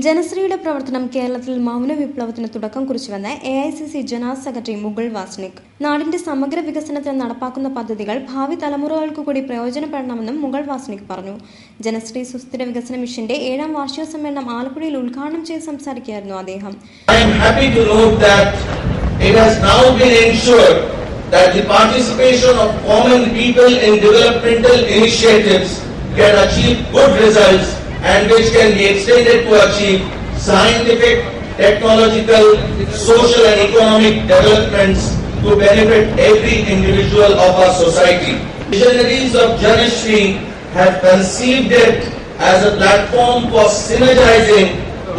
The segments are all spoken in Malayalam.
ജനശ്രീയുടെ പ്രവർത്തനം കേരളത്തിൽ മൗന വിപ്ലവത്തിന് തുടക്കം കുറിച്ചുവെന്ന് AICC general secretary Mukul Wasnik. നാടിന്റെ സമഗ്ര വികസനത്തിന് നടപ്പാക്കുന്ന പദ്ധതികൾ ഭാവി തലമുറകൾക്കു കൂടി പ്രയോജനപ്പെടണമെന്നും മുകുൾ വാസ്നിക് പറഞ്ഞു. ജനശ്രീ സുസ്ഥിര വികസന മിഷന്റെ 7ാം വാർഷിക സമ്മേളനം ആലപ്പുഴയിൽ ഉദ്ഘാടനം ചെയ്ത് സംസാരിക്കുകയായിരുന്നു അദ്ദേഹം. That the participation of common people in developmental initiatives can achieve good results and which can be extended to achieve scientific, technological, social and economic developments to benefit every individual of our society. Visionaries of Janashri have conceived it as a platform for synergizing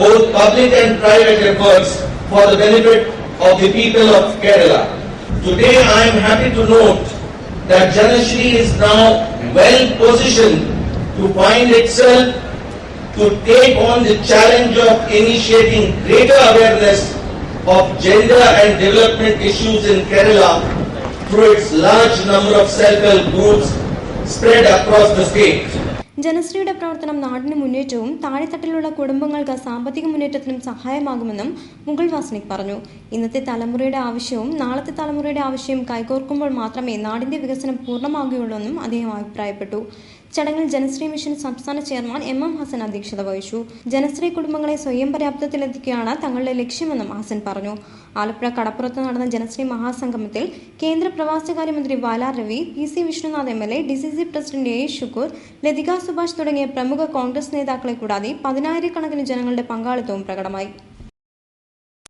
both public and private efforts for the benefit of the people of Kerala. Today I am happy to note that Janashri is now well positioned to find itself to take on the challenge of initiating greater awareness of gender and development issues in Kerala through its large number of self-help groups spread across the state. ജനശ്രീയുടെ പ്രവർത്തനം നാടിന് മുന്നേറ്റവും താഴെത്തട്ടിലുള്ള കുടുംബങ്ങൾക്ക് സാമ്പത്തിക മുന്നേറ്റത്തിനും സഹായമാകുമെന്നും മുകുൾ വാസ്നിക് പറഞ്ഞു. ഇന്നത്തെ തലമുറയുടെ ആവശ്യവും നാളത്തെ തലമുറയുടെ ആവശ്യവും കൈകോർക്കുമ്പോൾ മാത്രമേ നാടിന്റെ വികസനം പൂർണ്ണമാകുകയുള്ളൂവെന്നും അദ്ദേഹം അഭിപ്രായപ്പെട്ടു. ചടങ്ങിൽ ജനശ്രീ മിഷൻ സംസ്ഥാന ചെയർമാൻ MM ഹസൻ അധ്യക്ഷത വഹിച്ചു. ജനശ്രീ കുടുംബങ്ങളെ സ്വയം പര്യാപ്തത്തിലെത്തിക്കുകയാണ് തങ്ങളുടെ ലക്ഷ്യമെന്നും ഹസൻ പറഞ്ഞു. ആലപ്പുഴ കടപ്പുറത്ത് നടന്ന ജനശ്രീ മഹാസംഗമത്തിൽ കേന്ദ്ര പ്രവാസികാര്യമന്ത്രി വാലാ Ravi, PC Vishnunath MLA, DCC president A Shukkur, Lathika Subhash തുടങ്ങിയ പ്രമുഖ കോൺഗ്രസ് നേതാക്കളെ കൂടാതെ 10,000 കണക്കിന് ജനങ്ങളുടെ പങ്കാളിത്തവും പ്രകടമായി.